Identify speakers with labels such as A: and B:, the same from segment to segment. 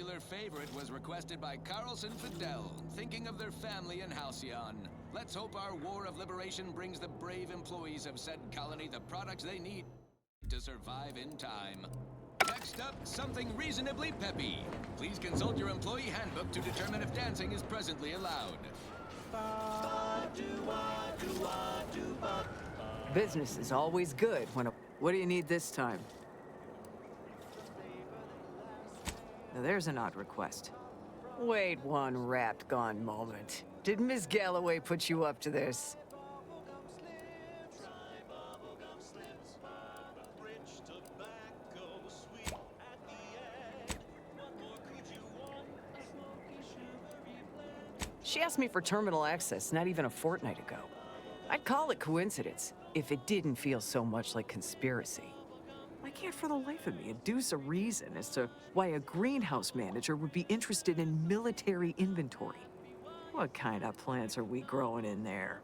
A: popular favorite was requested by Carlson Fidel, thinking of their family in Halcyon. Let's hope our war of liberation brings the brave employees of said colony the products they need to survive in time. Next up, something reasonably peppy. Please consult your employee handbook to determine if dancing is presently allowed.
B: Business is always good when a... What do you need this time? Now there's an odd request. Wait one rat-gone moment. Did Miss Galloway put you up to this? She asked me for terminal access not even a fortnight ago. I'd call it coincidence if it didn't feel so much like conspiracy. I can't for the life of me adduce a reason as to why a greenhouse manager would be interested in military inventory. What kind of plants are we growing in there?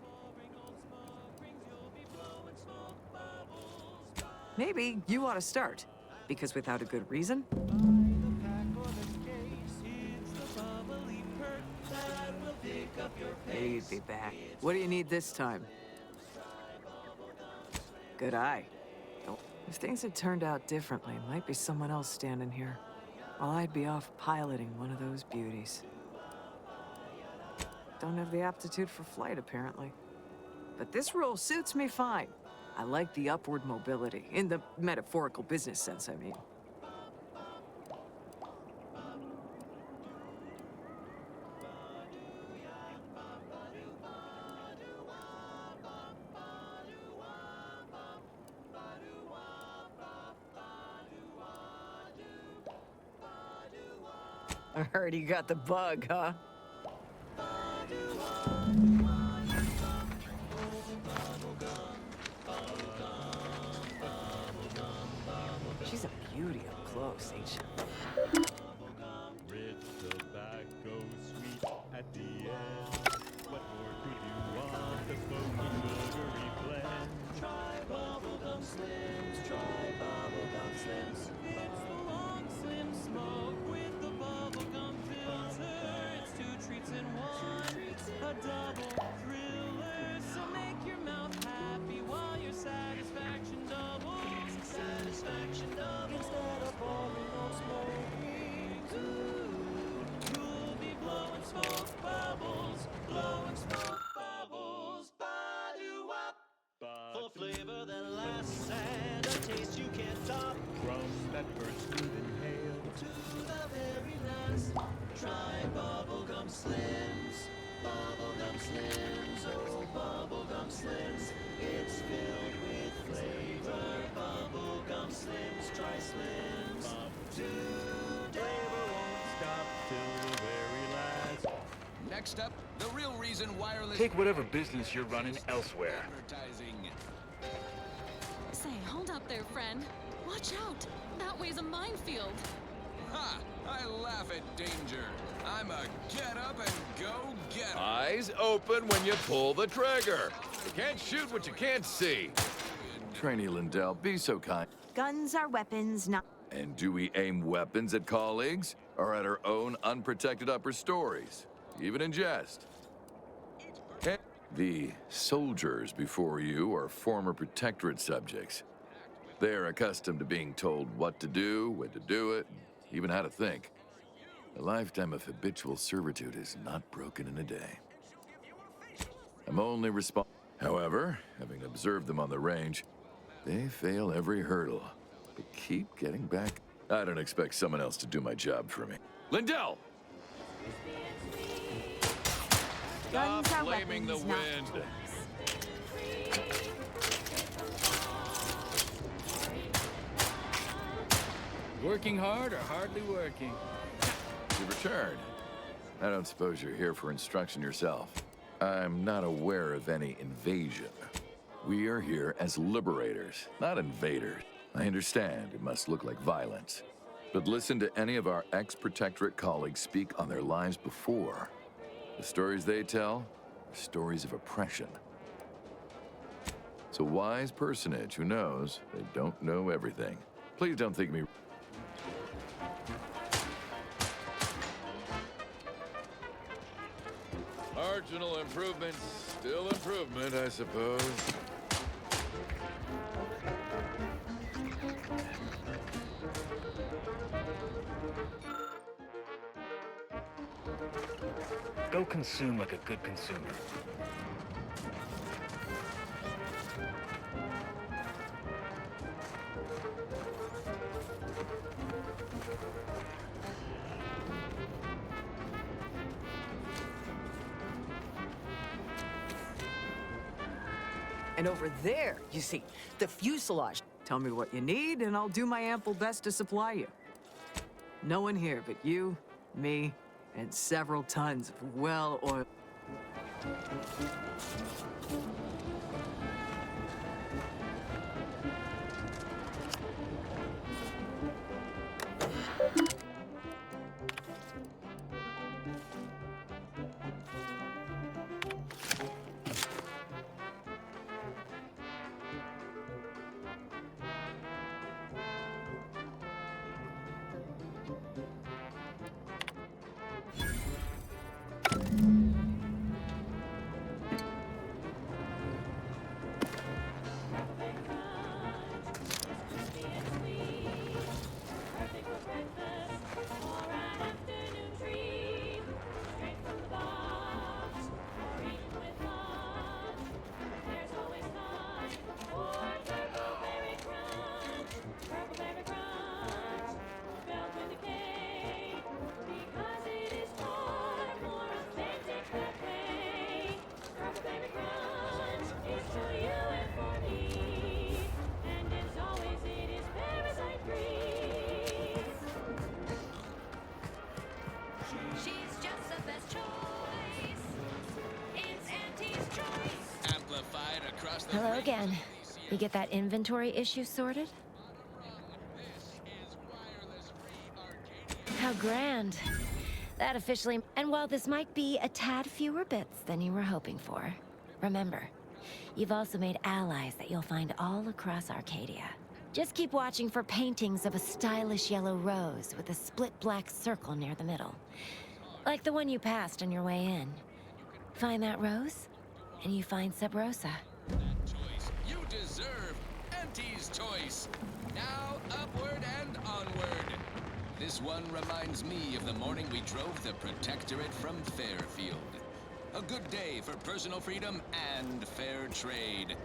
B: Maybe you ought to start, because without a good reason... He'd be back. What do you need this time? Good eye. If things had turned out differently, it might be someone else standing here, while I'd be off piloting one of those beauties. Don't have the aptitude for flight, apparently. But this role suits me fine. I like the upward mobility, in the metaphorical business sense, I mean. I heard you got the bug, huh? She's a beauty up close, ain't she?
C: Rich tobacco, sweet at the end. What more could you want? The smoky sugary blend. Try bubblegum slims, try bubblegum slims. It's the long slim smoke with the bubblegum filter. It's two treats in one, a double thriller. So make your mouth happy while your satisfaction doubles. Satisfaction doubles. Instead of pouring on smoking, you'll be blowing smoke bubbles, blowing smoke bubbles. Ba-do-wop. For flavor that lasts and a taste you can't top. From that first smooth inhale to the very last. Try bubblegum slims, bubblegum slims, oh bubblegum slims. It's filled with flavor. Bubblegum slims, try slims today. Stop till the very last.
A: Next up, the real reason wireless...
D: Take whatever business you're running elsewhere.
A: Advertising.
E: Say, hold up there, friend. Watch out. That way's a minefield.
A: Ha! I laugh at danger. I'm a get up and go get 'em.
F: Eyes open when you pull the trigger. You can't shoot what you can't see. Trainee Lindell, be so kind.
G: Guns are weapons, not...
F: And do we aim weapons at colleagues or at our own unprotected upper stories, even in jest? The soldiers before you are former protectorate subjects. They are accustomed to being told what to do, when to do it, even how to think. A lifetime of habitual servitude is not broken in a day. I'm only However, having observed them on the range, they fail every hurdle, but keep getting back. I don't expect someone else to do my job for me. Lindell!
G: Guns
F: Stop
G: are
F: blaming the
G: weapons, not
F: wind.
H: Working hard or hardly working?
F: You returned. I don't suppose you're here for instruction yourself. I'm not aware of any invasion. We are here as liberators, not invaders. I understand it must look like violence, but listen to any of our ex-protectorate colleagues speak on their lives before. The stories they tell are stories of oppression. It's a wise personage who knows they don't know everything. Please don't think me... Marginal improvement, still improvement, I suppose.
D: Go consume like a good consumer.
B: And over there, you see, the fuselage. Tell me what you need, and I'll do my ample best to supply you. No one here but you, me, and several tons of well-oiled...
I: Hello again. You get that inventory issue sorted? How grand. That officially... And while this might be a tad fewer bits than you were hoping for, remember, you've also made allies that you'll find all across Arcadia. Just keep watching for paintings of a stylish yellow rose with a split black circle near the middle. Like the one you passed on your way in. Find that rose, and you find Sub Rosa.
A: That choice you deserve. Auntie's choice. Now upward and onward. This one reminds me of the morning we drove the Protectorate from Fairfield. A good day for personal freedom and fair trade.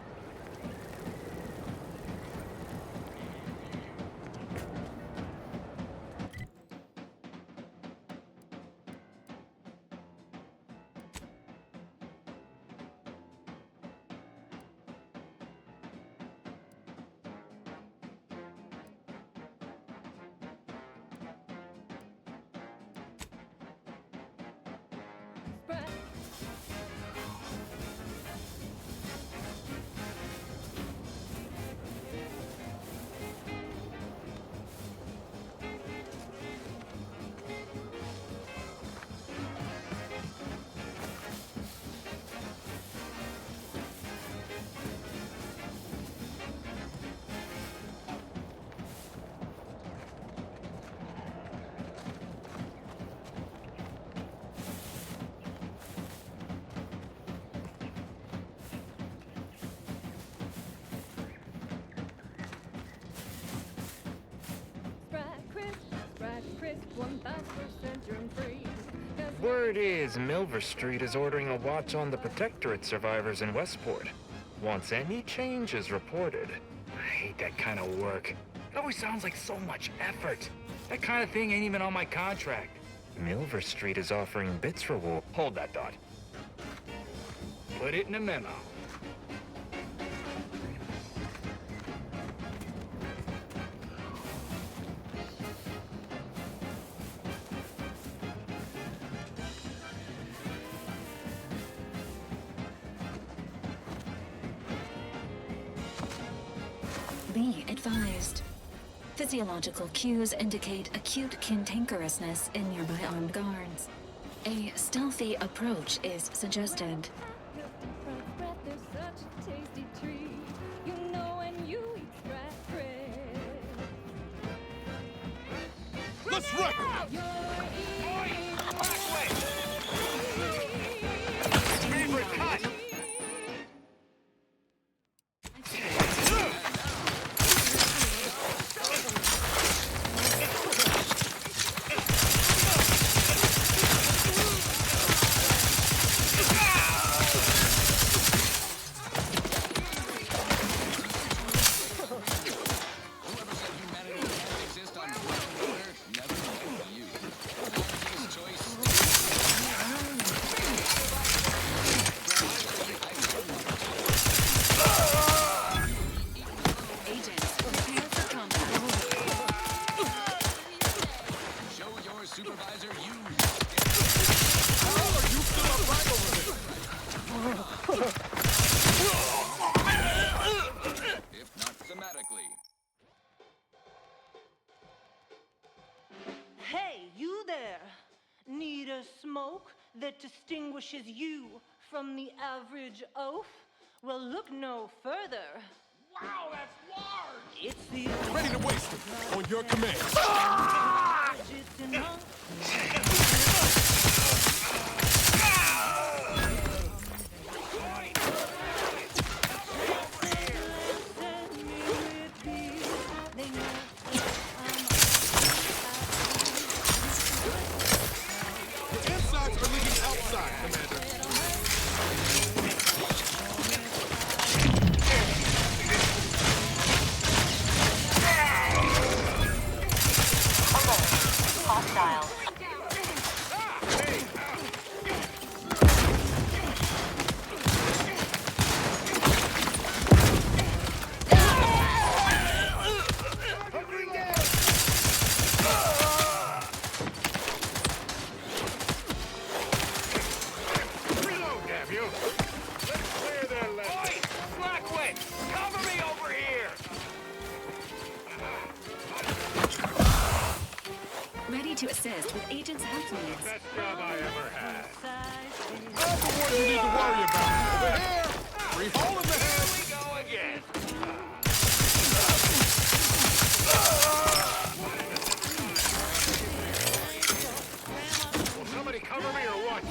J: Word is Milver Street is ordering a watch on the Protectorate survivors in Westport. Wants any changes reported. I hate that kind of work. It always sounds like so much effort. That kind of thing ain't even on my contract. Milver Street is offering bits reward. Hold that thought. Put it in a memo.
K: Be advised. Physiological cues indicate acute cantankerousness in nearby armed guards. A stealthy approach is suggested.
C: Let's wreck 'em!
L: that distinguishes you from the average oaf? Well, look no further.
M: Wow, that's large!
L: It's the
M: Ready to waste it on your command. Insides are leaking outside, Commander.
L: hostile.
K: Ready to assist with agents' health needs.
C: Best job I ever had.
M: Not the one you need to worry about. Over here! Free hole in the head!
C: Here we go again. Will somebody cover me or what?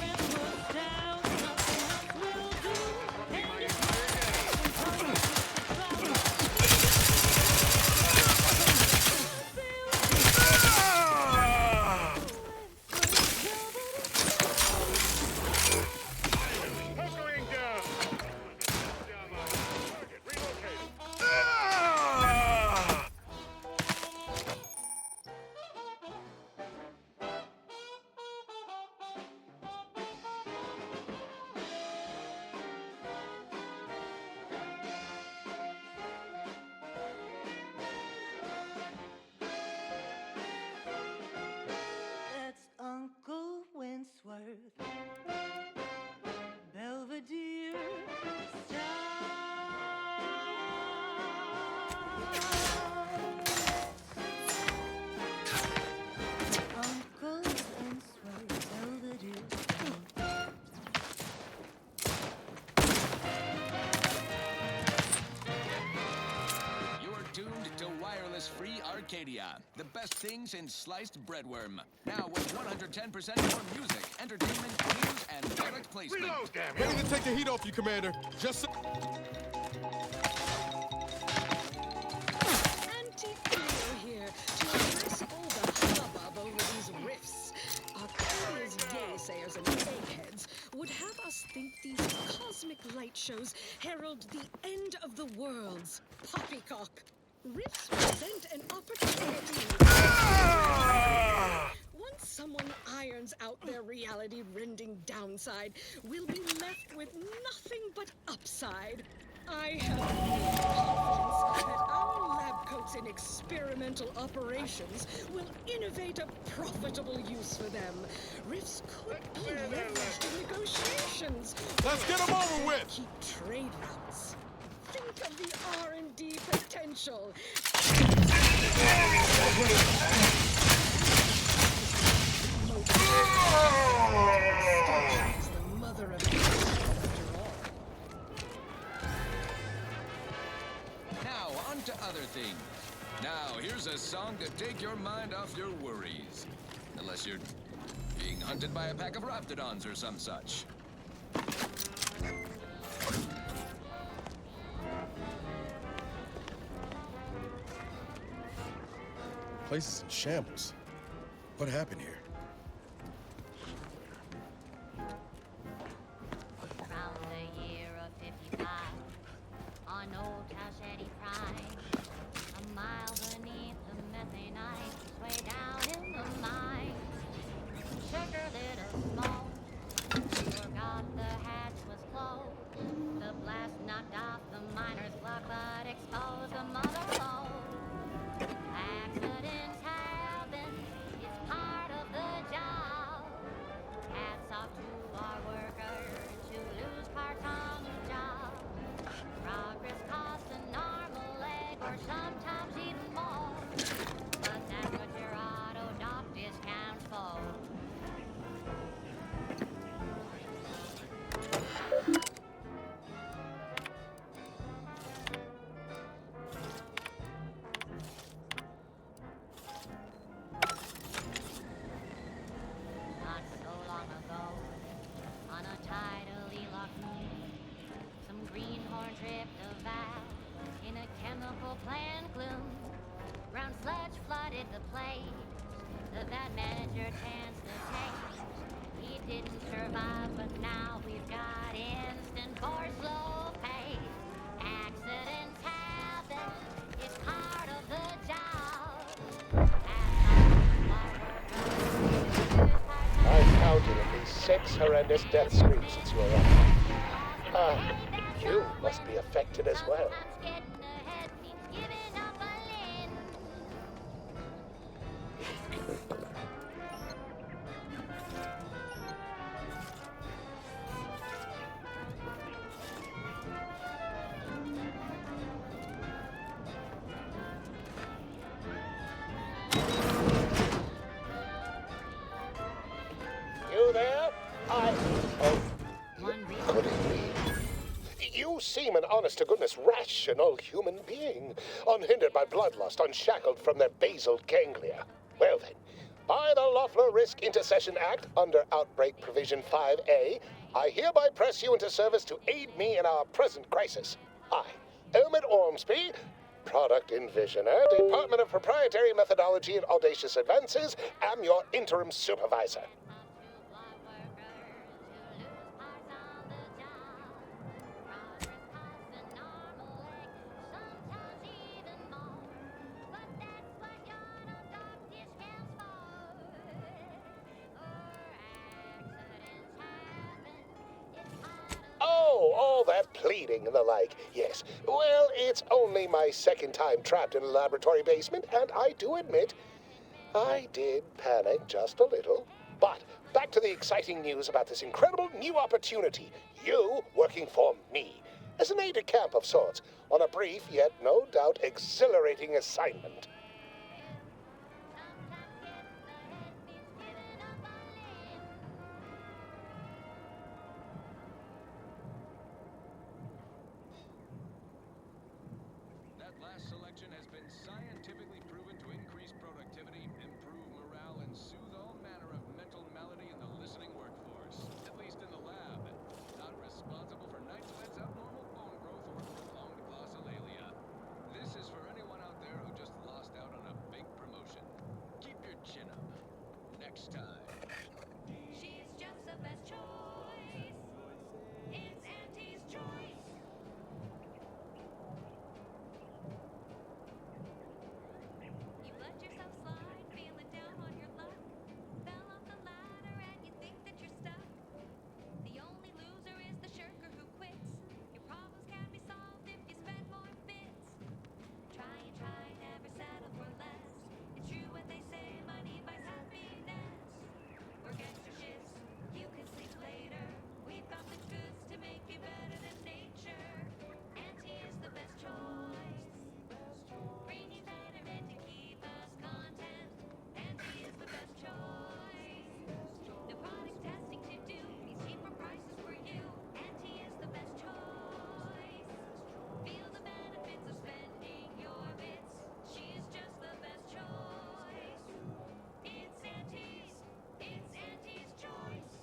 L: Belvedere Uncle Winsworth, Belvedere.
A: You're tuned to Wireless Free Arcadia, the best thing since sliced breadworm. Now with 110% more music, entertainment, news, and product placement.
C: Reload, damn you!
M: Ready to take the heat off you, Commander. Just so...
E: Anti-Theo here to address all the hubbub over these riffs. Arcadia's gaysayers and eggheads would have us think these cosmic light shows herald the end of the worlds. Poppycock. Riffs present an opportunity. Once someone irons out their reality-rending downside, we'll be left with nothing but upside. I have confidence that our lab coats in experimental operations will innovate a profitable use for them. Riffs could be leveraged in negotiations.
M: Let's get them over with!
E: Keep trade routes. Think of the R&D potential. Is the mother of after all.
A: Now, on to other things. Now, here's a song to take your mind off your worries. Unless you're being hunted by a pack of raptidons or some such.
M: Place is in shambles. What happened here?
N: Around the year of 55, on old Cowshed Prime, a mile beneath the methane ice, way down in the mine. Sugar lit a smoke, forgot the hatch was closed. The blast knocked off the miner's clock, but exposed the mother lode. Accidents happen, it's part of the job. Hats off to our workers who lose parts on the job. Progress costs an arm, a leg, or sometimes even more. But that's what your auto doc discounts for. tripped a valve in a chemical plant gloom. Brown sludge flooded the place that manager tends to take. He didn't survive, but now we've got instant for slow pace. Accidents happen, it's part of the job.
O: I've counted at least 6 horrendous death screams since you arrived. You must be affected as well. You there? Could it be? You seem an honest-to-goodness rational human being, unhindered by bloodlust, unshackled from their basal ganglia. Well then, by the Loeffler Risk Intercession Act, under Outbreak Provision 5A, I hereby press you into service to aid me in our present crisis. I, Elmet Ormsby, Product Envisioner, Department of Proprietary Methodology and Audacious Advances, am your interim supervisor. Oh, all that pleading and the like. Yes. Well, it's only my second time trapped in a laboratory basement, and I do admit, I did panic just a little. But back to the exciting news about this incredible new opportunity. You working for me, as an aide-de-camp of sorts, on a brief yet no doubt exhilarating assignment.
A: That last selection has been scientifically proven to increase productivity, improve morale, and soothe all manner of mental malady in the listening workforce. At least in the lab. Not responsible for night sweats, abnormal bone growth, or prolonged glossolalia. This is for anyone out there who just lost out on a big promotion. Keep your chin up. Next time.
N: She's just the best choice. It's Auntie's choice. You've let yourself slide, feeling down on your luck. Fell off the ladder and you think that you're stuck. The only loser is the shirker who quits. Your problems can be solved if you spend more bits. Try and try, never settle for less. It's true what they say, money buys happiness. Work extra shifts, you can sleep later. We've got the goods to make you better than nature. Auntie is the best choice. Bringing betterment to keep us content. Auntie is the best choice. No product testing to do, means cheaper prices for you. Auntie is the best choice. Feel the benefits of spending your bits. She's just the best choice. It's Auntie's choice.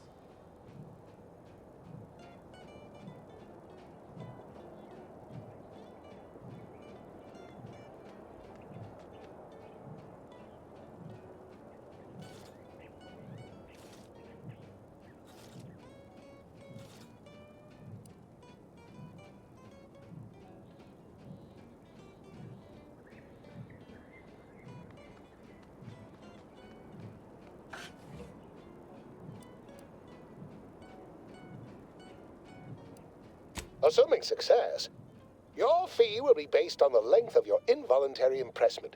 O: Assuming success, your fee will be based on the length of your involuntary impressment,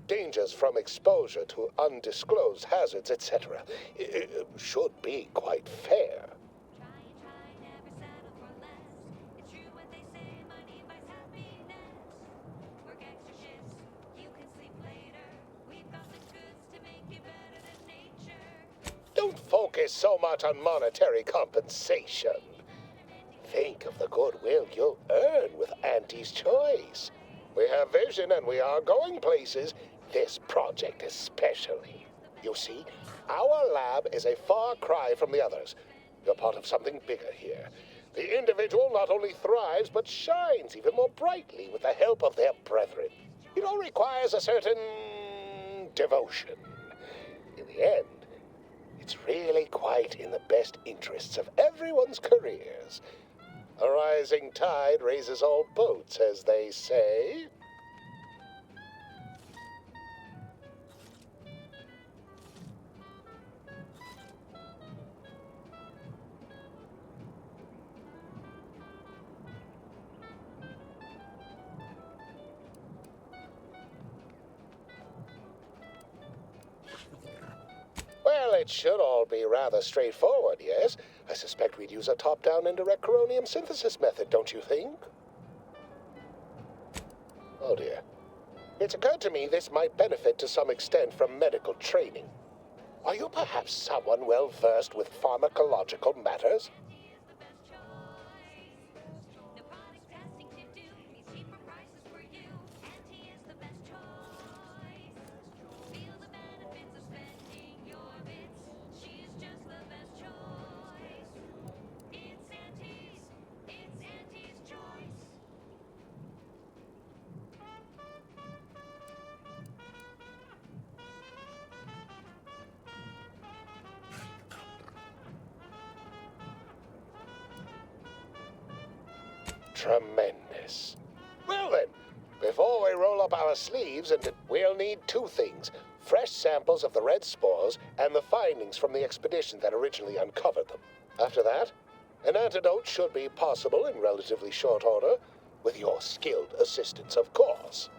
O: dangers from exposure to undisclosed hazards, etc. Should be quite fair.
N: Try and try, never settle for less. It's true what they say, money buys happiness. Work extra shifts, you can sleep later. We've got the goods to make you better than nature.
O: Don't focus so much on monetary compensation. Think of the goodwill you'll earn with Auntie's choice. We have vision and we are going places, this project especially. You see, our lab is a far cry from the others. You're part of something bigger here. The individual not only thrives, but shines even more brightly with the help of their brethren. It all requires a certain devotion. In the end, it's really quite in the best interests of everyone's careers. A rising tide raises all boats, as they say. Well, it should all be rather straightforward, yes? I suspect we'd use a top-down indirect coronium synthesis method, don't you think? Oh dear. It's occurred to me this might benefit to some extent from medical training. Are you perhaps someone well-versed with pharmacological matters? Tremendous. Well then, before we roll up our sleeves, we'll need two things. Fresh samples of the red spores and the findings from the expedition that originally uncovered them. After that, an antidote should be possible in relatively short order, with your skilled assistance, of course.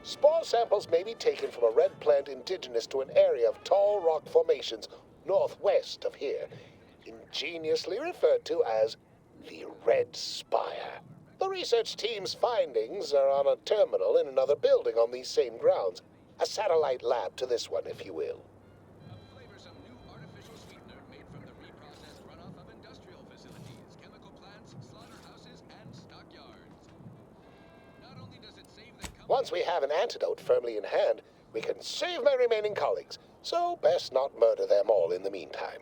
O: Spore samples may be taken from a red plant indigenous to an area of tall rock formations northwest of here, ingeniously referred to as the Red Spire. The research team's findings are on a terminal in another building on these same grounds. A satellite lab to this one, if you will.
A: A flavorsome new artificial sweetener made from the reprocessed runoff of industrial facilities, chemical plants, slaughterhouses, and stockyards. Not only does it save the
O: Once we have an antidote firmly in hand, we can save my remaining colleagues, so best not murder them all in the meantime.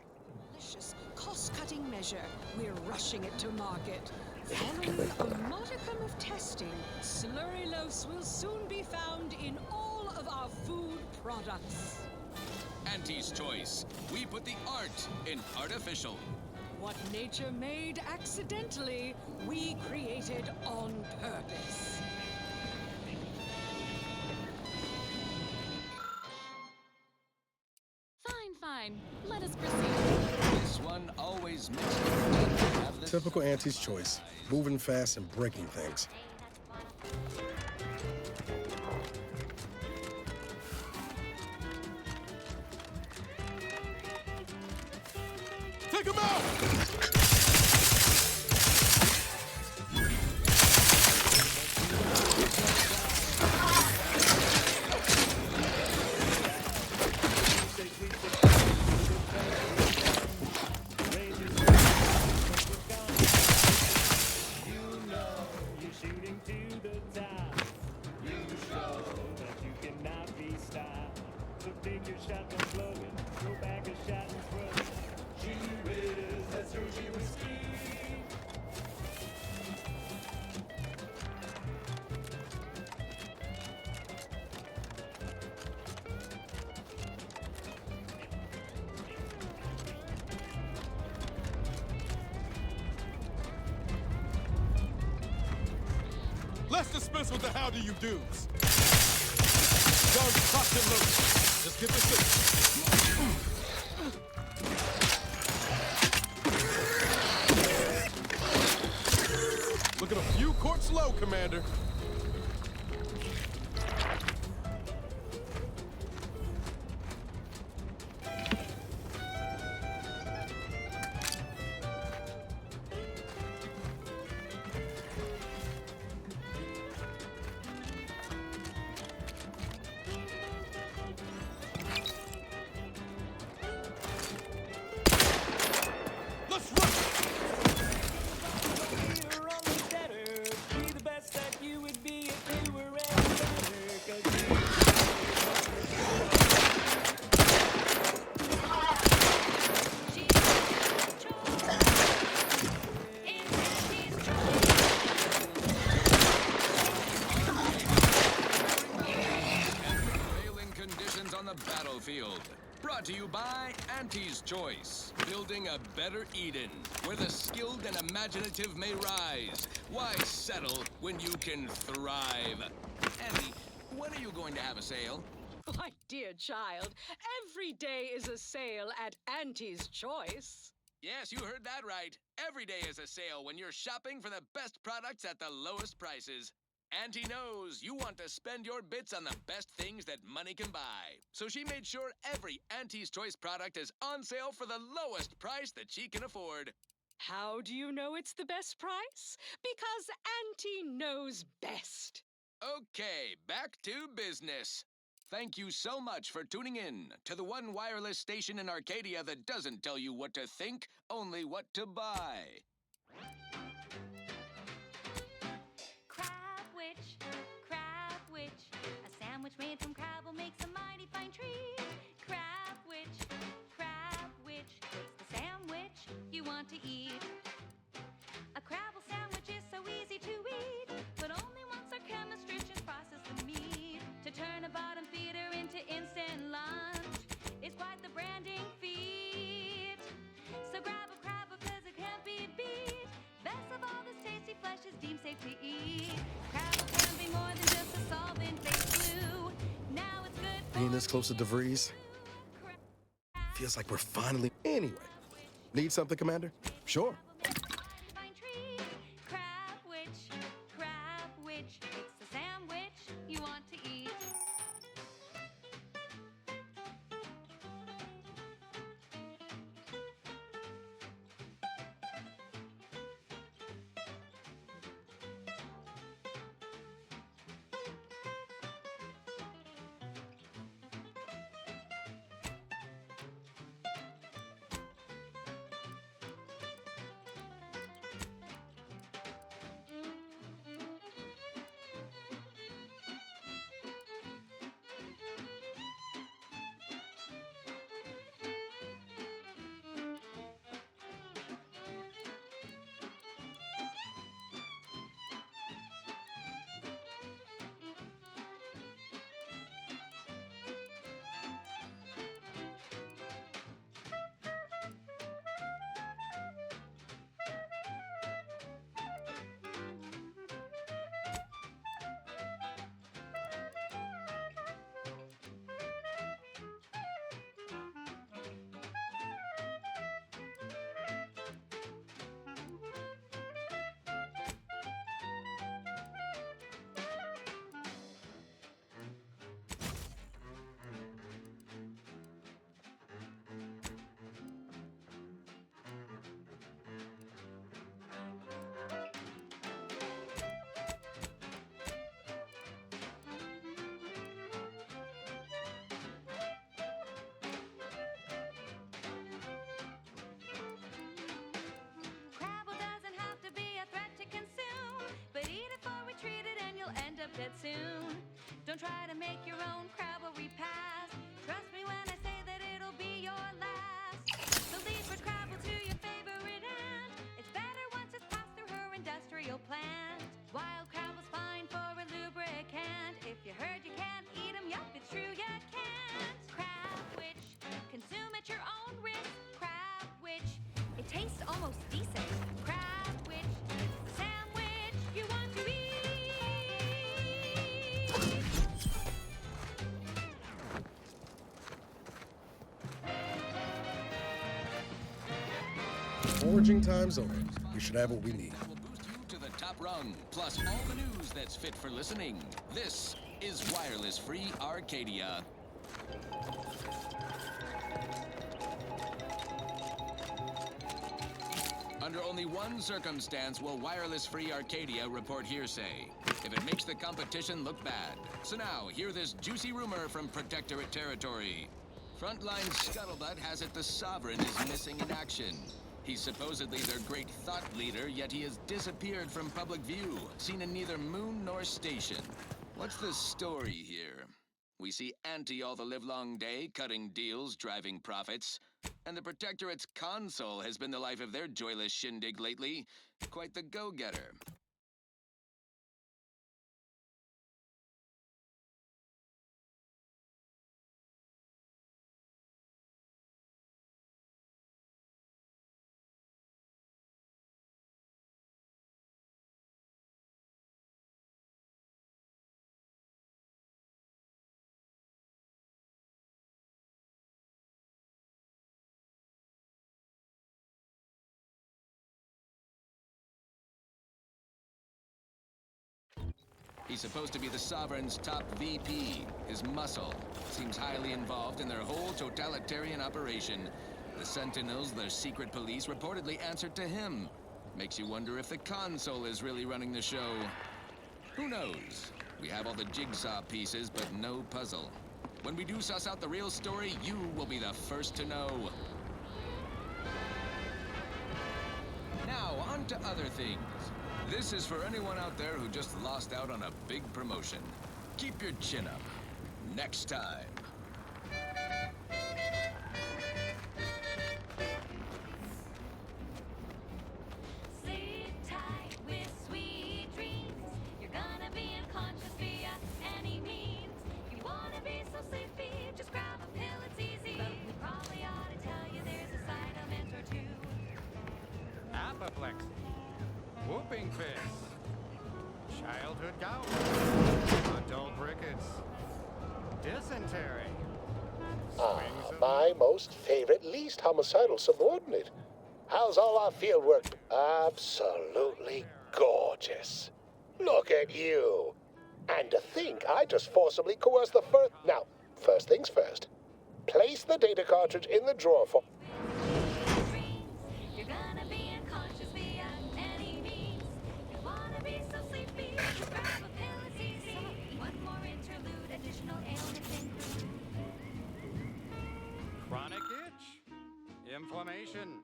E: Delicious, cost-cutting measure. We're rushing it to market. Following a modicum of testing, slurry loaves will soon be found in all of our food products.
A: Auntie's Choice. We put the art in artificial.
E: What nature made accidentally, we created on purpose.
P: Fine. Let us proceed.
A: This one always makes me have this.
Q: Typical Auntie's Choice. Moving fast and breaking things.
M: Take him out! Let's dispense with the how do you do's. Guns cocked and loaded. Just get this thing. Looking a few quarts low, Commander.
A: Auntie's Choice, building a better Eden, where the skilled and imaginative may rise. Why settle when you can thrive? Auntie, when are you going to have a sale?
E: My dear child, every day is a sale at Auntie's Choice.
A: Yes, you heard that right. Every day is a sale when you're shopping for the best products at the lowest prices. Auntie knows you want to spend your bits on the best things that money can buy. So she made sure every Auntie's Choice product is on sale for the lowest price that she can afford.
E: How do you know it's the best price? Because Auntie knows best.
A: Okay, back to business. Thank you so much for tuning in to the one wireless station in Arcadia that doesn't tell you what to think, only what to buy.
N: Crab witch, a sandwich made from crab will make a mighty fine treat. Crab witch, makes the sandwich you want to eat. A crabble sandwich is so easy to eat, but only once our chemistricians process the meat to turn a bottom feeder into instant lunch. It's quite the branding feat. So grab a crab because it can't be beat. Best of all, this tasty flesh is deemed safe to eat. Crabble can be more than just a solvent-based glue. Now it's good for
Q: Being this close to DeVries feels like we're finally. Anyway, need something, Commander? Sure.
N: Crab witch, makes the sandwich you want to eat. Dead soon. Don't try to make your own crabble repast. Trust me when I say that it'll be your last. So leave for crabble to your favorite aunt. It's better once it's passed through her industrial plant. Wild crabble's fine for a lubricant. If you heard you can't eat 'em, yup, it's true you can't. Crab witch, consume at your own risk. Crab witch, it tastes almost decent. Crab witch, it's the sandwich you want to eat.
Q: Foraging time's over. We should have what we need.
A: That will boost you to the top rung, plus all the news that's fit for listening. This is Wireless Free Arcadia. Under only one circumstance will Wireless Free Arcadia report hearsay. If it makes the competition look bad. So now, hear this juicy rumor from Protectorate territory. Frontline Scuttlebutt has it the Sovereign is missing in action. He's supposedly their great thought leader, yet he has disappeared from public view, seen in neither moon nor station. What's the story here? We see Auntie all the livelong day, cutting deals, driving profits. And the Protectorate's console has been the life of their joyless shindig lately. Quite the go-getter. He's supposed to be the Sovereign's top VP. His muscle seems highly involved in their whole totalitarian operation. The Sentinels, their secret police, reportedly answered to him. Makes you wonder if the console is really running the show. Who knows? We have all the jigsaw pieces, but no puzzle. When we do suss out the real story, you will be the first to know. Now, on to other things. This is for anyone out there who just lost out on a big promotion. Keep your chin up. Next time.
N: Sleep tight with sweet dreams. You're gonna be unconscious via any means. You wanna be so sleepy, just grab a pill, it's easy. But we probably ought to tell you there's a side element or two.
C: Apoplexy, whooping fist, childhood gout, adult rickets, dysentery.
O: My most favorite, least homicidal subordinate. How's all our field work? Absolutely gorgeous. Look at you. And to think I just forcibly coerced the first... Now, first things first. Place the data cartridge in the drawer for...
N: You're gonna be unconscious via any means. You wanna be so sleepy, just grab a pill, it's easy. One more interlude, additional ailments include.
C: Chronic itch, inflammation.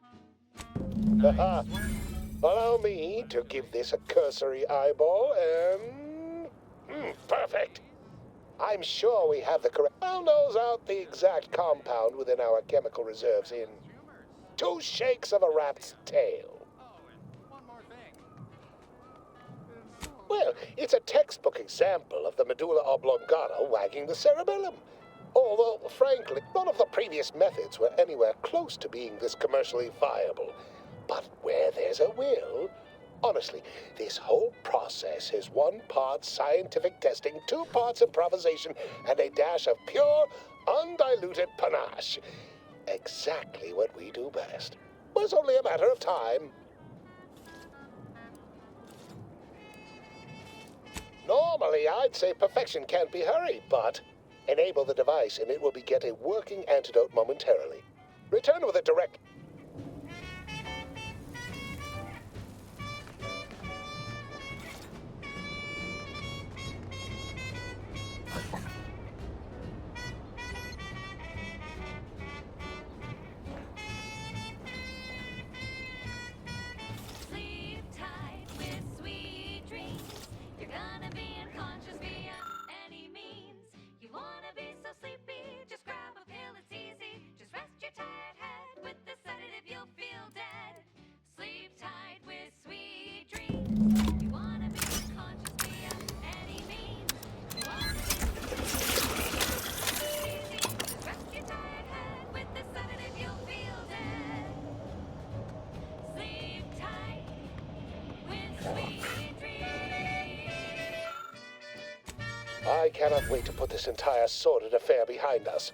O: Allow me to give this a cursory eyeball and... perfect. I'm sure we have the correct... I'll nose out the exact compound within our chemical reserves in 2 shakes of a rat's tail. Well, it's a textbook example of the medulla oblongata wagging the cerebellum. Although, frankly, none of the previous methods were anywhere close to being this commercially viable. But where there's a will... Honestly, this whole process is 1 part scientific testing, 2 parts improvisation, and a dash of pure, undiluted panache. Exactly what we do best. But it's only a matter of time. Normally, I'd say perfection can't be hurried, but enable the device and it will beget a working antidote momentarily. Return with a direct...
N: Sleep tight with sweet dreams. You're gonna be unconscious via any means. You wanna be so sleepy, just grab a pill, it's easy. Just rest your tired head with the sedative, you'll feel dead. Sleep tight with sweet dreams. You wanna be unconscious via any means. You wanna be so sleepy, it's easy. Just rest your tired head with the sedative, you'll feel dead. Sleep tight with sweet dreams.
O: I cannot wait to put this entire sordid affair behind us.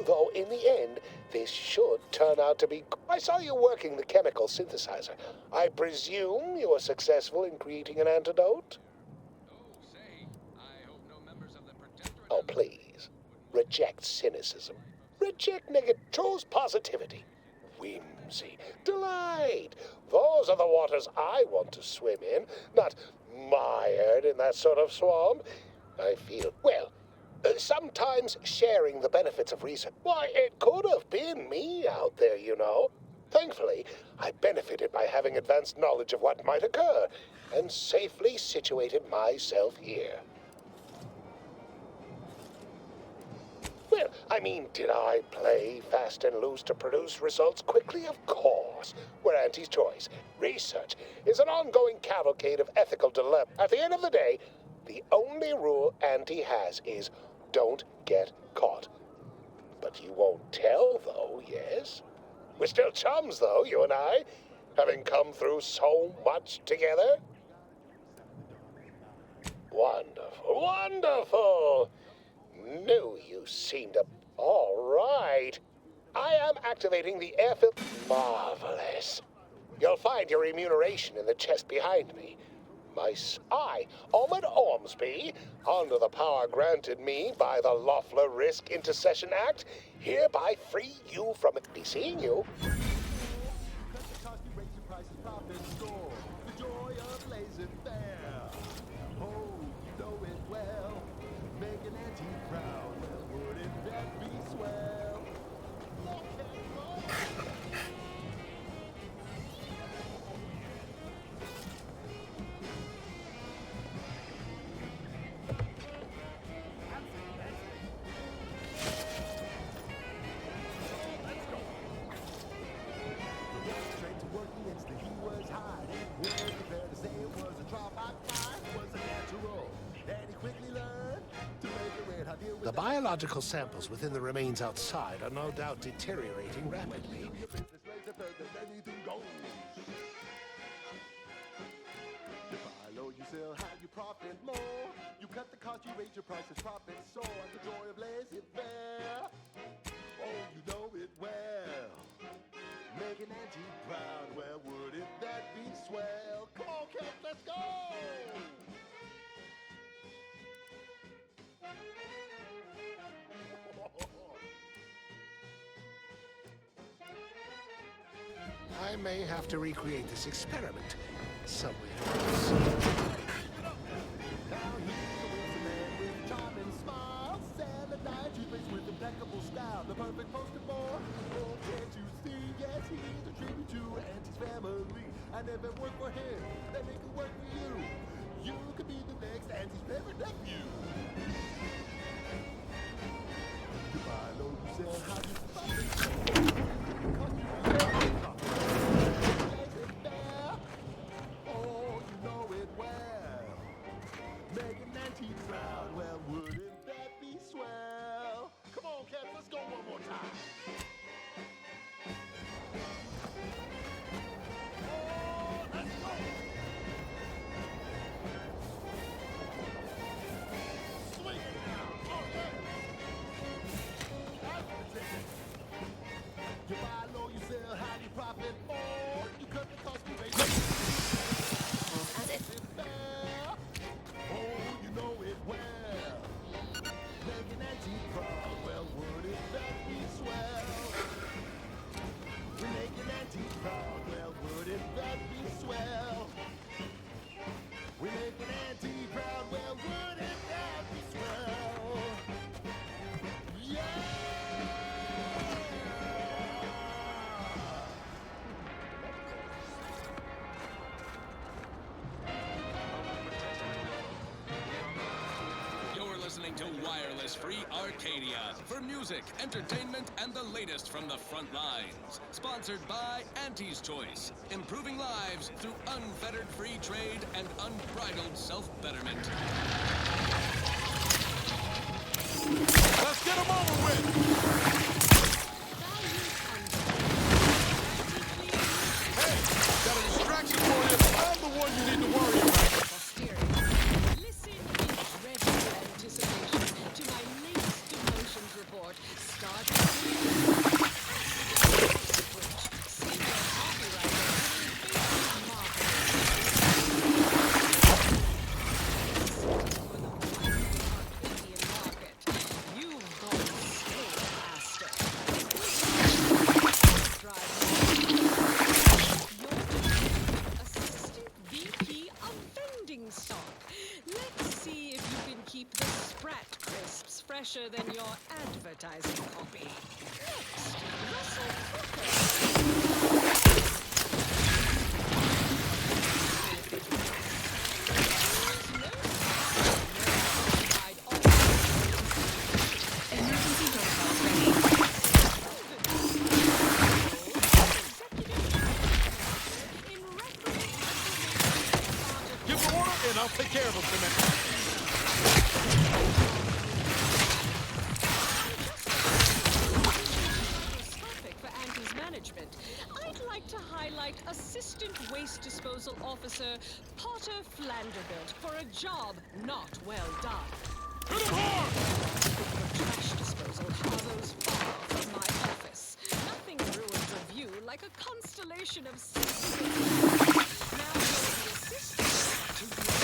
O: Though, in the end, this should turn out to be... I saw you working the chemical synthesizer. I presume you were successful in creating an antidote? Oh, please. Reject cynicism. Reject negative. Choose positivity. Whimsy. Delight. Those are the waters I want to swim in, not mired in that sort of swamp. I feel... Well... sometimes sharing the benefits of research. Why, it could have been me out there, you know. Thankfully, I benefited by having advanced knowledge of what might occur, and safely situated myself here. Well, I mean, did I play fast and loose to produce results quickly? Of course. We're anti-choice. Research is an ongoing cavalcade of ethical dilemmas. At the end of the day, the only rule Auntie has is don't get caught. But you won't tell, though, yes? We're still chums, though, you and I, having come through so much together. Wonderful, wonderful! Knew you seemed to... All right. I am activating the airfield... Marvelous. You'll find your remuneration in the chest behind me. mice. I, Ahmed Ormsby, under the power granted me by the Loeffler Risk Intercession Act, hereby free you from it. Be seeing you.
R: The biological samples within the remains outside are no doubt deteriorating rapidly.
S: You profit more. You cut the cost, you raise your prices, profit soar. The joy of laissez-faire. Oh, you know it well. Make an auntie proud. Well, wouldn't that be swell? Come on, kids, let's go!
R: I may have to recreate this experiment somewhere else.
S: With impeccable style, the perfect poster boy. Oh, can't you see? Yes, he's a tribute to Auntie's family. I never work for him, then they can work for you. You could be the next Auntie's favorite nephew. You buy low, you sell high, you oh, you know it well. Make an Auntie proud, well, wouldn't that be swell? Come on, cats, let's go one more time. Oh, let's go. Swing it now. Oh, yeah. That's the ticket. You buy low, you sell high, you profit more. You cut the cost, you raise it. Oh, you know it well. Make an Auntie proud, well, wouldn't that be swell? Make an Auntie proud, well, wouldn't that be swell? We make an Auntie proud, well, wouldn't that be swell? Yeah!
A: Listening to Wireless Free Arcadia for music, entertainment, and the latest from the front lines. Sponsored by Auntie's Choice, improving lives through unfettered free trade and unbridled self-betterment.
M: Let's get them over with! Hey, got a distraction for you. I'm the one you need to worry about.
E: Fresher than your advertising copy. Next, Russell
K: Emergency protocols ready.
M: Give the order and I'll take care of them tonight.
E: I'd like to highlight Assistant Waste Disposal Officer Potter Flanderbilt for a job not well done.
M: Hit him hard!
E: Trash disposal follows far from my office. Nothing ruins a view like a constellation of systems. Now you're the assistant to the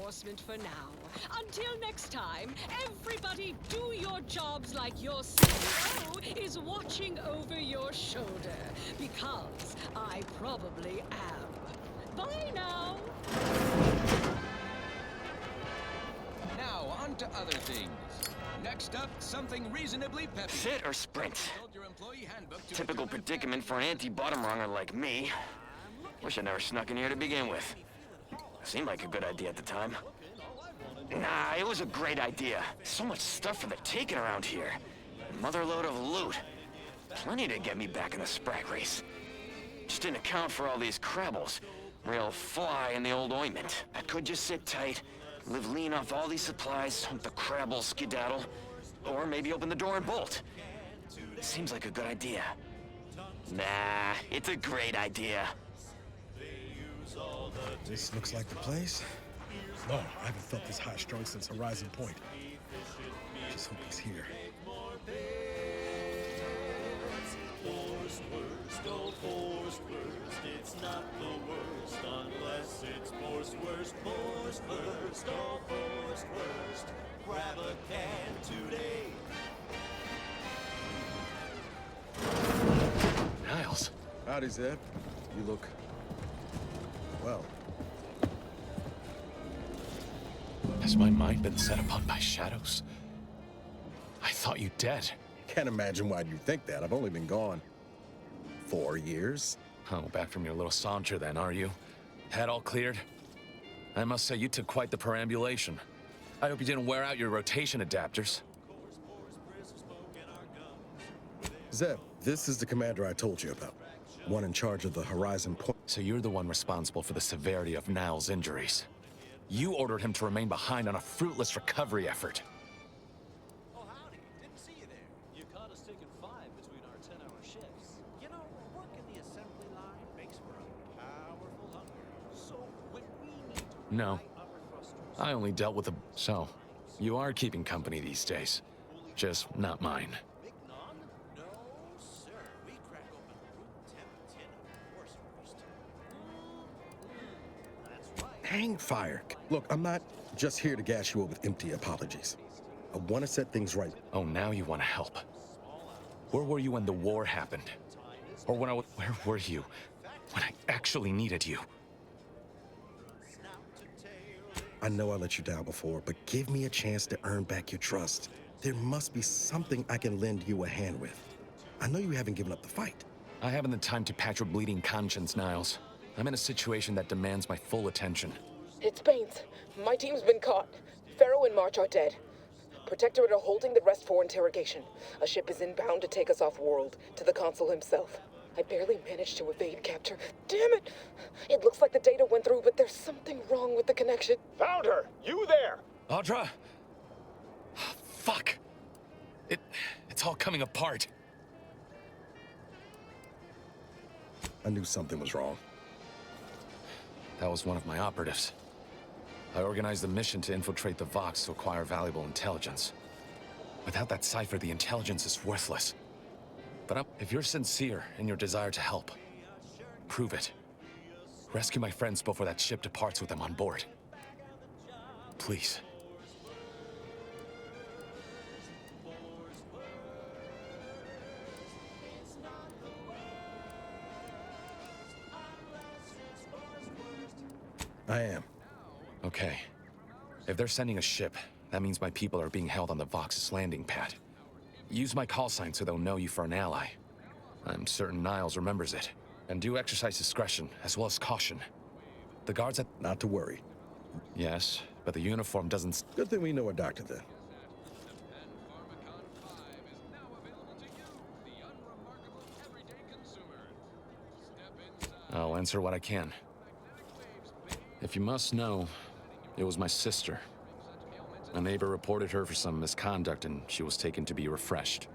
E: reinforcement for now. Until next time, everybody do your jobs like your CEO is watching over your shoulder. Because I probably am. Bye now!
A: Now, on to other things. Next up, something reasonably peppy.
T: Sit or sprint? Typical predicament for an anti-bottom runger like me. Wish I never snuck in here to begin with. Seemed like a good idea at the time. Nah, it was a great idea. So much stuff for the taking around here. Motherload of loot. Plenty to get me back in the sprag race. Just didn't account for all these crabbles. Real fly in the old ointment. I could just sit tight, live lean off all these supplies, hope the crabbles skedaddle, or maybe open the door and bolt. Seems like a good idea. Nah, it's a great idea.
Q: This looks like the place. No, I haven't felt this high strung since Horizon Point. Just hope he's here.
C: It's not the worst unless it's forced worst, oh forced worst. Grab a can today.
Q: Niles. Howdy, Zeb. You look... well.
U: Has my mind been set upon by shadows? I thought you dead.
Q: Can't imagine why you think that. I've only been gone 4 years.
U: Oh, back from your little saunter then, are you? Head all cleared? I must say you took quite the perambulation. I hope you didn't wear out your rotation adapters.
Q: Zeb, this is the commander I told you about. One in charge of the Horizon Point.
U: So you're the one responsible for the severity of Niles' injuries. You ordered him to remain behind on a fruitless recovery effort.
C: Oh, howdy. Didn't see you there. You caught us taking 5 between our 10-hour shifts. You know, work in the assembly line makes for a powerful hunger. So when we need to...
U: No. I only dealt with the... So, you are keeping company these days. Just not mine.
Q: Hang fire. Look, I'm not just here to gas you up with empty apologies. I want to set things right.
U: Oh, now you want to help. Where were you when the war happened? Or when where were you when I actually needed you?
Q: I know I let you down before, but give me a chance to earn back your trust. There must be something I can lend you a hand with. I know you haven't given up the fight.
U: I haven't the time to patch your bleeding conscience, Niles. I'm in a situation that demands my full attention.
B: It's Baines. My team's been caught. Pharaoh and March are dead. Protectorate are holding the rest for interrogation. A ship is inbound to take us off-world, to the consul himself. I barely managed to evade capture. Damn it! It looks like the data went through, but there's something wrong with the connection.
O: Found her! You there!
U: Audra! Fuck! It's all coming apart.
Q: I knew something was wrong.
U: That was one of my operatives. I organized a mission to infiltrate the Vox to acquire valuable intelligence. Without that cipher, the intelligence is worthless. But if you're sincere in your desire to help, prove it. Rescue my friends before that ship departs with them on board. Please.
Q: I am.
U: Okay. If they're sending a ship, that means my people are being held on the Vox's landing pad. Use my call sign so they'll know you for an ally. I'm certain Niles remembers it. And do exercise discretion, as well as caution. The guards at...
Q: Not to worry.
U: Yes, but the uniform doesn't...
Q: Good thing we know a doctor then.
U: I'll answer what I can. If you must know, it was my sister. A neighbor reported her for some misconduct and she was taken to be refreshed.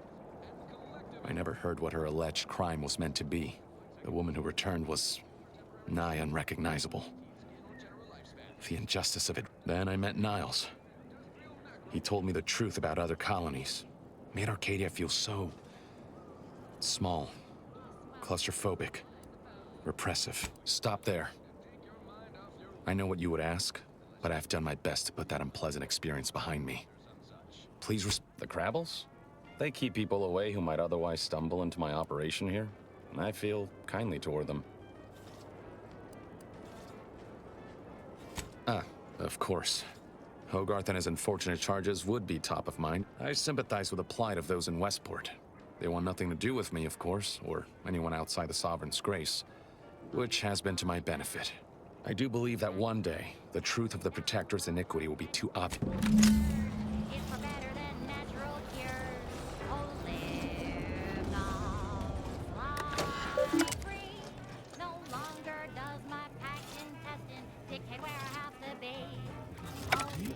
U: I never heard what her alleged crime was meant to be. The woman who returned was nigh unrecognizable. The injustice of it. Then I met Niles. He told me the truth about other colonies. Made Arcadia feel so... small. Claustrophobic. Repressive. Stop there. I know what you would ask. but I've done my best to put that unpleasant experience behind me. Please the Crabbles? They keep people away who might otherwise stumble into my operation here, and I feel kindly toward them. Ah, of course. Hogarth and his unfortunate charges would be top of mind. I sympathize with the plight of those in Westport. They want nothing to do with me, of course, or anyone outside the Sovereign's grace, which has been to my benefit. I do believe that one day, the truth of the Protector's iniquity will be too obvious.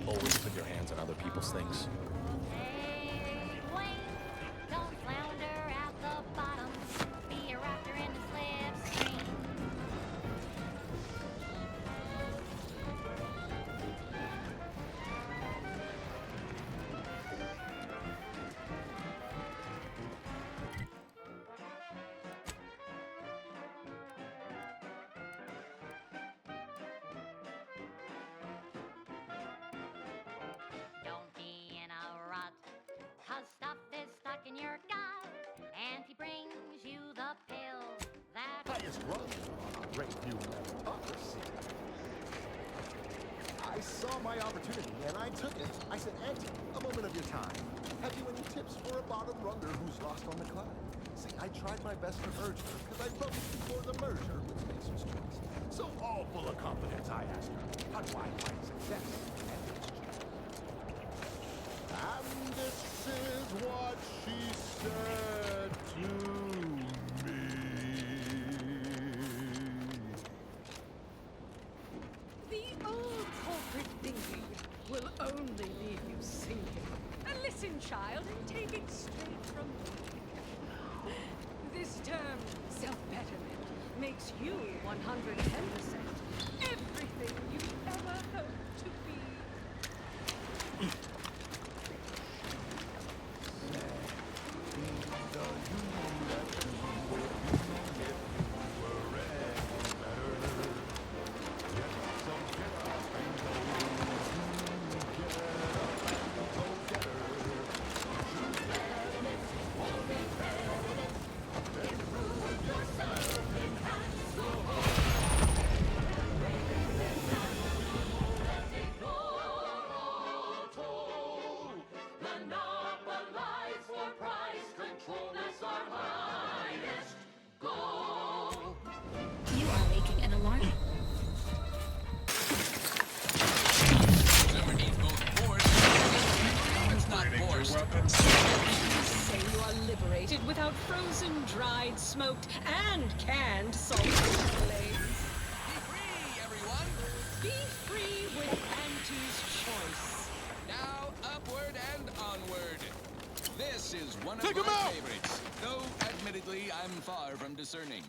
U: Always put your hands on other people's things.
N: In your gut, and he brings you the pill that
S: highest rung on our great new meritocracy. I saw my opportunity and I took it. I said, Auntie, a moment of your time. Have you any tips for a bottom runger who's lost on the climb? See, I tried my best to urge her because I voted before the merger with Macer's Choice. So all full of confidence, I asked her, how do I find success at this job? And this is what she said to me.
E: The old corporate thinking will only leave you sinking. Listen, child, and take it straight from me. This term, self-betterment, makes you 110% everything you ever hoped to be. Without frozen, dried, smoked, and canned salted flames.
A: Be free, everyone!
E: Be free with Auntie's choice.
A: Now, upward and onward. This is one of
M: Take
A: my
M: 'em out!
A: favorites, though admittedly I'm far from discerning.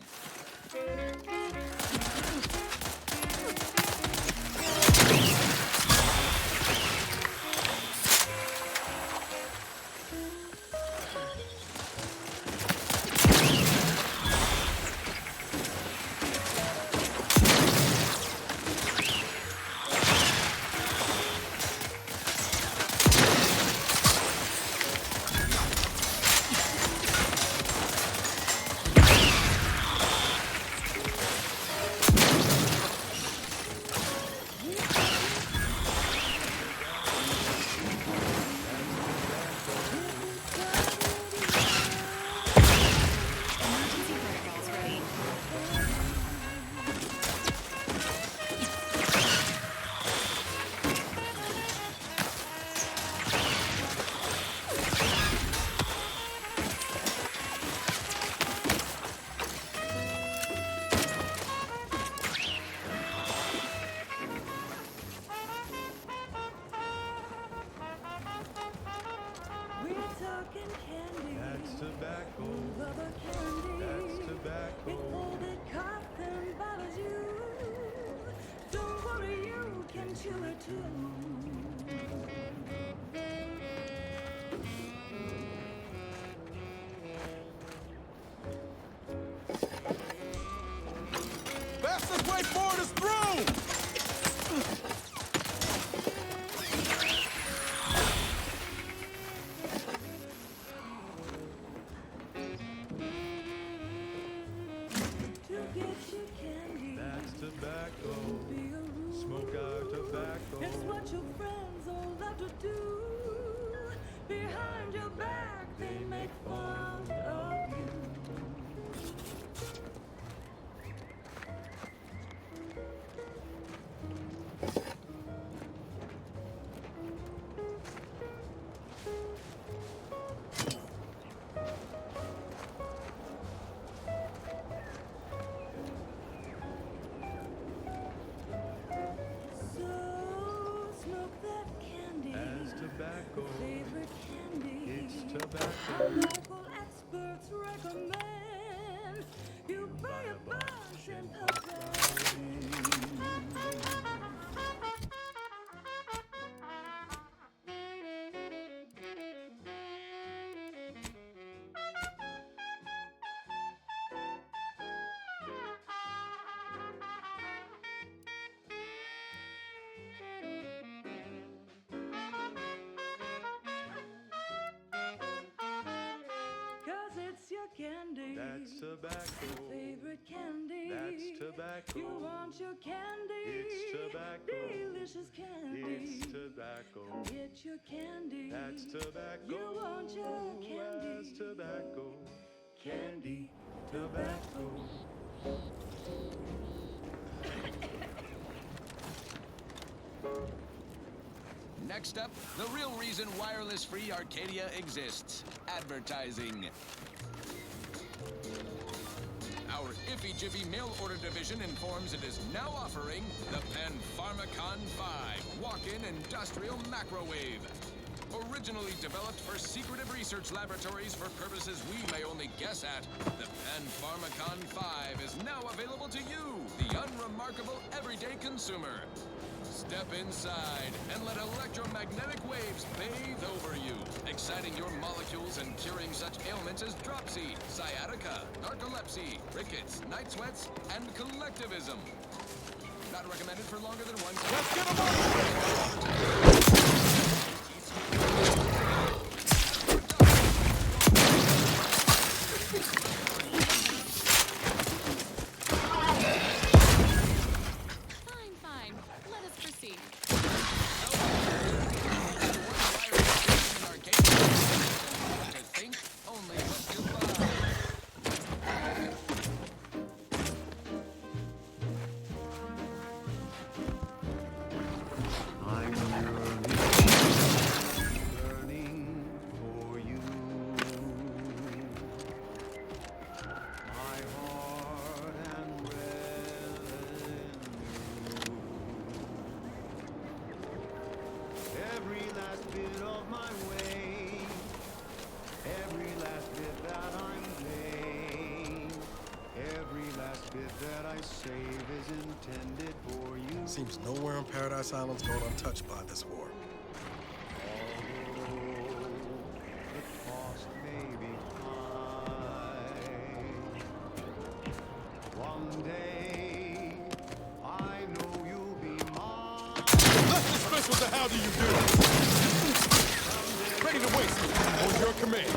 M: Fastest way forward is through!
C: That's tobacco. Smoke our tobacco.
L: It's what your friends all love to do. Behind your back, they make fun of you.
C: Tobacco.
L: Favorite candy.
C: It's tobacco.
L: Local experts recommend you buy a bunch and puff candy.
C: That's tobacco.
L: Favorite candy.
C: That's tobacco.
L: You want your candy.
C: It's tobacco.
L: Delicious candy.
C: It's tobacco.
L: Get your candy.
C: That's tobacco.
L: You want your candy.
C: That's tobacco.
L: Candy. Tobacco.
A: Next up, the real reason wireless-free Arcadia exists: advertising. Our Iffy Jiffy mail order division informs it is now offering the Pen Pharmacon 5 walk-in industrial macrowave. Originally developed for secretive research laboratories for purposes we may only guess at, the Pen Pharmacon 5 is now available to you, the unremarkable everyday consumer. Step inside and let electromagnetic waves bathe over you, exciting your molecules and curing such ailments as dropsy, sciatica, narcolepsy, rickets, night sweats, and collectivism. Not recommended for longer than 1 second. Let's get them
Q: Seems nowhere on Paradise Island's gone untouched by this war.
C: One day, I know you'll be mine. Let's dismiss what the hell do you do? Ready to waste it on your command.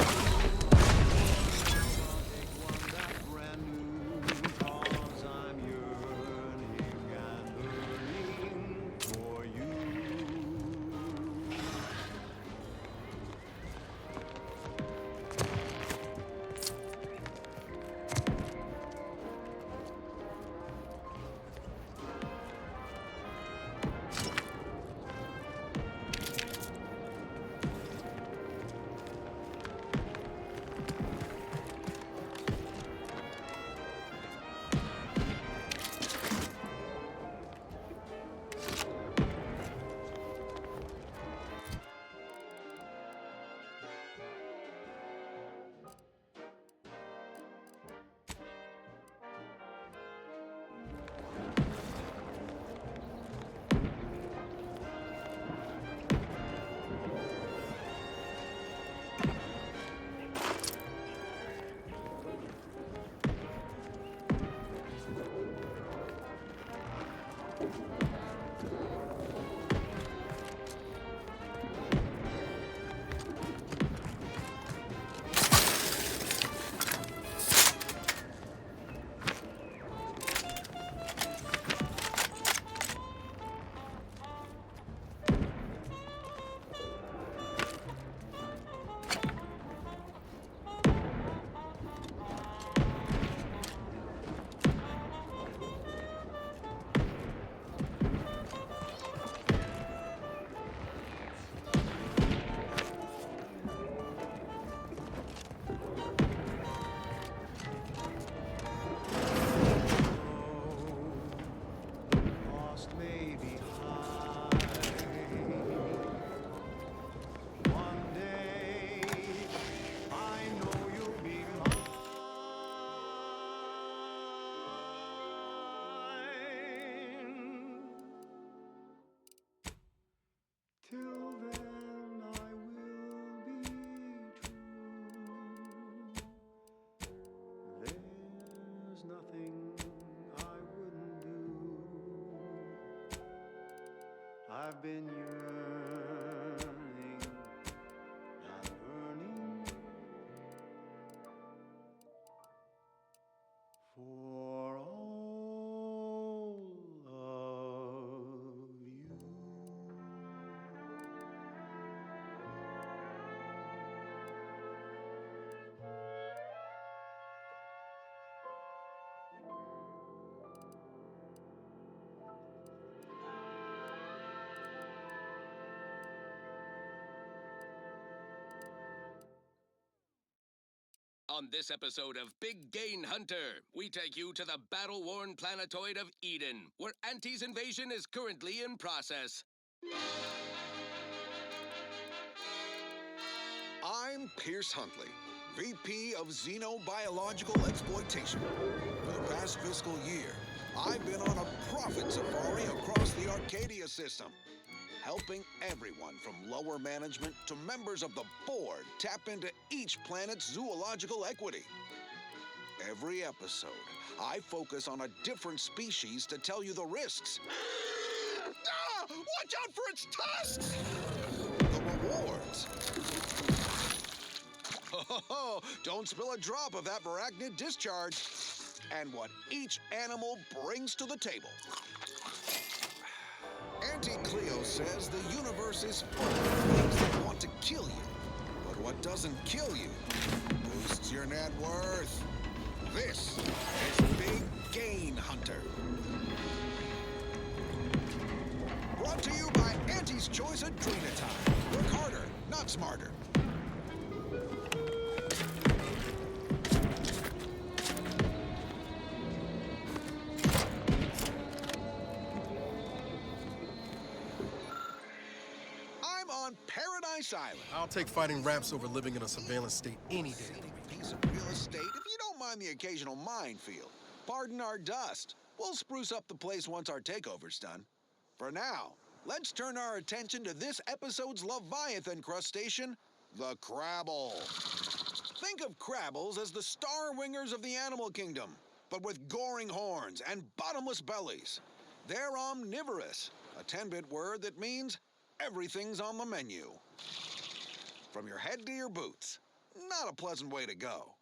G: there's nothing I wouldn't do. I've been yearning, not burning, for all of you.
A: On this episode of Big Gain Hunter, we take you to the battle-worn planetoid of Eden, where Auntie's invasion is currently in process.
V: I'm Pierce Huntley, VP of Xenobiological Exploitation. For the past fiscal year, I've been on a profit safari across the Arcadia system, helping everyone from lower management to members of the board tap into each planet's zoological equity. Every episode, I focus on a different species to tell you the risks. Ah! Watch out for its tusks! The rewards. Oh, don't spill a drop of that arachnid discharge. And what each animal brings to the table. Auntie Cleo says the universe is full of things that want to kill you. But what doesn't kill you boosts your net worth. This is Big Gain Hunter. Brought to you by Auntie's Choice Adrenatine. Work harder, not smarter. On Paradise Island.
Q: I'll take fighting raps over living in a surveillance state any day.
V: Piece of real estate, if you don't mind the occasional minefield. Pardon our dust. We'll spruce up the place once our takeover's done. For now, let's turn our attention to this episode's Leviathan crustacean, the Crabble. Think of Crabbles as the star wingers of the animal kingdom, but with goring horns and bottomless bellies. They're omnivorous, a 10-bit word that means everything's on the menu. From your head to your boots. Not a pleasant way to go.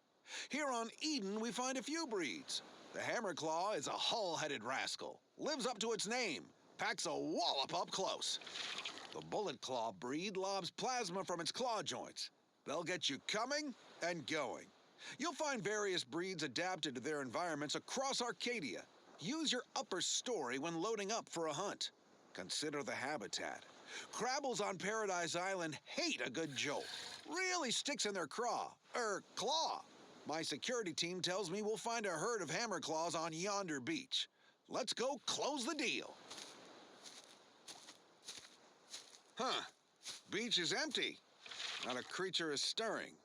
V: Here on Eden, we find a few breeds. The Hammerclaw is a hull-headed rascal. Lives up to its name. Packs a wallop up close. The Bullet Claw breed lobs plasma from its claw joints. They'll get you coming and going. You'll find various breeds adapted to their environments across Arcadia. Use your upper story when loading up for a hunt. Consider the habitat. Crabbles on Paradise Island hate a good jolt. Really sticks in their claw. My security team tells me we'll find a herd of hammerclaws on yonder beach. Let's go close the deal. Huh. Beach is empty. Not a creature is stirring.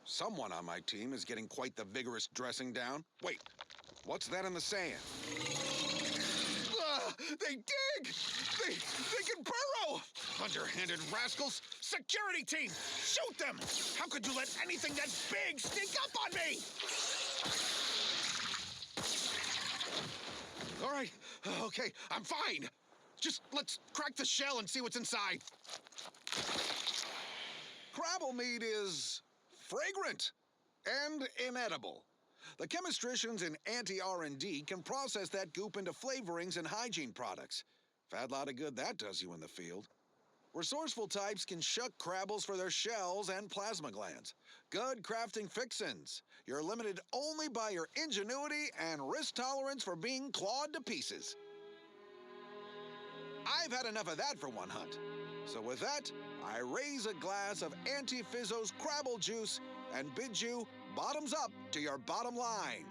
V: Someone on my team is getting quite the vigorous dressing down. Wait, what's that in the sand? They dig! They can burrow! Underhanded rascals! Security team! Shoot them! How could you let anything that big sneak up on me? All right, okay, I'm fine. Just let's crack the shell and see what's inside. Crabble meat is fragrant and inedible. The chemistricians in anti-R&D can process that goop into flavorings and hygiene products. Fat lot of good that does you in the field. Resourceful types can shuck Crabbles for their shells and plasma glands. Good crafting fixins. You're limited only by your ingenuity and risk tolerance for being clawed to pieces. I've had enough of that for one hunt. So with that, I raise a glass of Anti-Fizzo's Crabble juice and bid you bottoms up to your bottom line.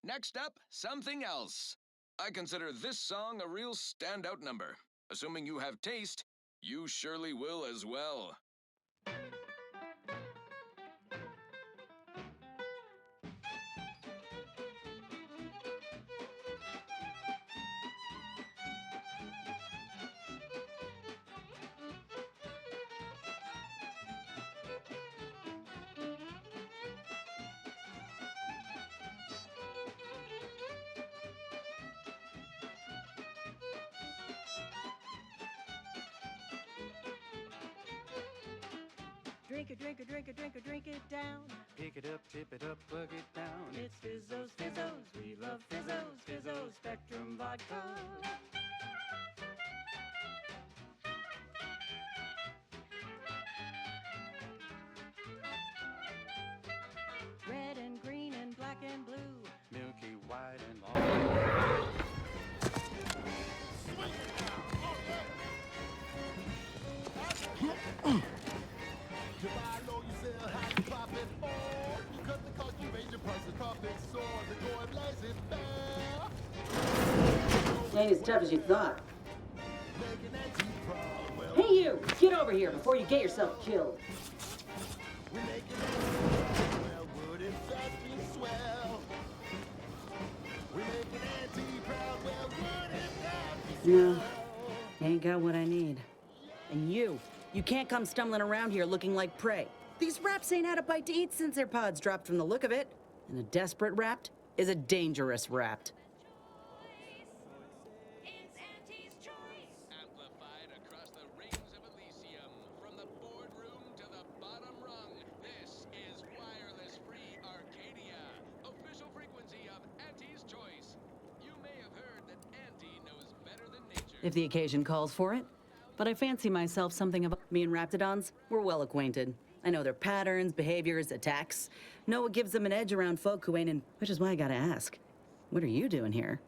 A: Next up, something else. I consider this song a real standout number. Assuming you have taste, you surely will as well.
F: Drink it, drink it, drink it, drink it, drink it down.
H: Pick it up, tip it up, plug it down.
F: It's Fizzos, Fizzos, we love Fizzos, Fizzos Spectrum Vodka. Red and green and black and blue.
H: Milky white and all.
S: You buy low, you sell high, you profit more. You cut the cost, you raise your prices, profit soars. The joy blazes fair.
F: Ain't as tough as you thought. Hey you! Get over here before you get yourself killed.
S: Well, wouldn't that be swell? We make an anti-proud, well, wouldn't that be
F: No, ain't got what I need. And you can't come stumbling around here looking like prey. These raps ain't had a bite to eat since their pods dropped from the look of it. And a desperate rapt is a dangerous rapt.
A: Amplified across the rings of Elysium, from the boardroom to the bottom rung. This is wireless free Arcadia, official frequency of Auntie's Choice. You may have heard that Auntie knows better than nature.
F: If the occasion calls for it. But I fancy myself something of me and Raptidons, we're well acquainted. I know their patterns, behaviors, attacks. Know what gives them an edge around folk who ain't in, which is why I gotta ask. What are you doing here?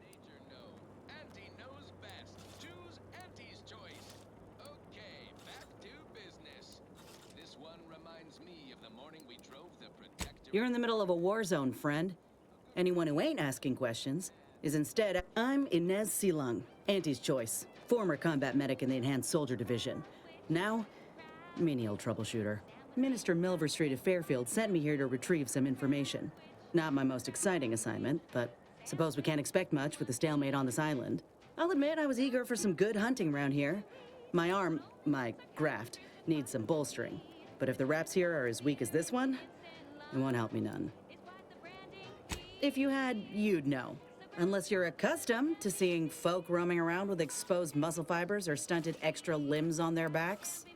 A: Auntie knows best. Choose Auntie's Choice. Okay, back to business. This one reminds me of the morning we drove the Protector.
F: You're in the middle of a war zone, friend. Anyone who ain't asking questions is instead, I'm Inez Silung, Auntie's Choice. Former combat medic in the Enhanced Soldier Division. Now, menial troubleshooter. Minister Milverstreet of Fairfield sent me here to retrieve some information. Not my most exciting assignment, but suppose we can't expect much with the stalemate on this island. I'll admit I was eager for some good hunting around here. My arm, my graft, needs some bolstering. But if the raps here are as weak as this one, it won't help me none. If you had, you'd know. Unless you're accustomed to seeing folk roaming around with exposed muscle fibers or stunted extra limbs on their backs.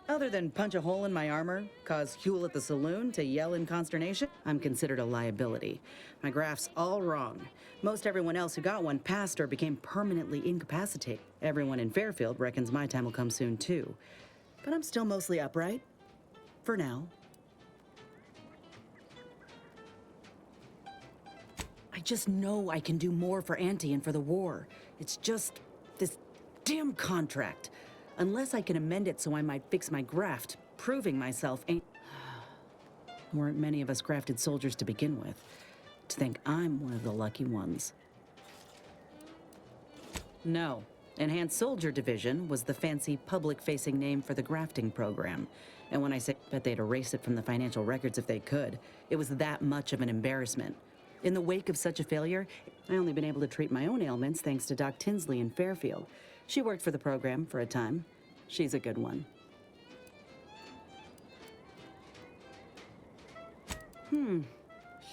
F: Other than punch a hole in my armor, cause Huel at the saloon to yell in consternation, I'm considered a liability. My graft's all wrong. Most everyone else who got one passed or became permanently incapacitated. Everyone in Fairfield reckons my time will come soon too. But I'm still mostly upright. For now. I just know I can do more for Auntie and for the war. It's just this damn contract. Unless I can amend it so I might fix my graft, proving myself ain't... Weren't many of us grafted soldiers to begin with. To think I'm one of the lucky ones. No. Enhanced Soldier Division was the fancy public-facing name for the grafting program. And when I say that they'd erase it from the financial records if they could, it was that much of an embarrassment. In the wake of such a failure, I only been able to treat my own ailments thanks to Doc Tinsley in Fairfield. She worked for the program for a time. She's a good one.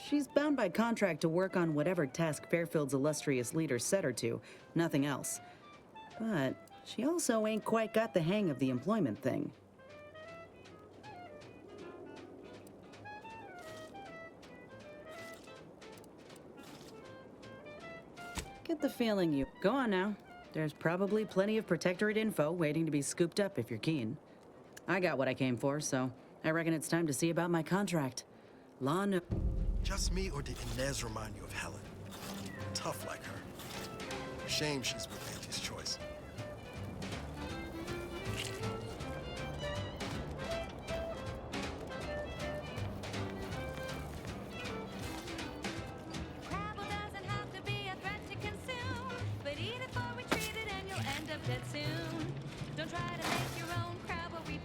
F: She's bound by contract to work on whatever task Fairfield's illustrious leader set her to, nothing else. But she also ain't quite got the hang of the employment thing. Get the feeling you... Go on now. There's probably plenty of Protectorate info waiting to be scooped up if you're keen. I got what I came for, so I reckon it's time to see about my contract. Law no...
Q: Just me, or did Inez remind you of Helen? Tough like her. Shame she's with Auntie's Choice.
N: Travel doesn't have to be a threat to consume, but eat it for we treat it and you'll end up dead soon. Don't try to make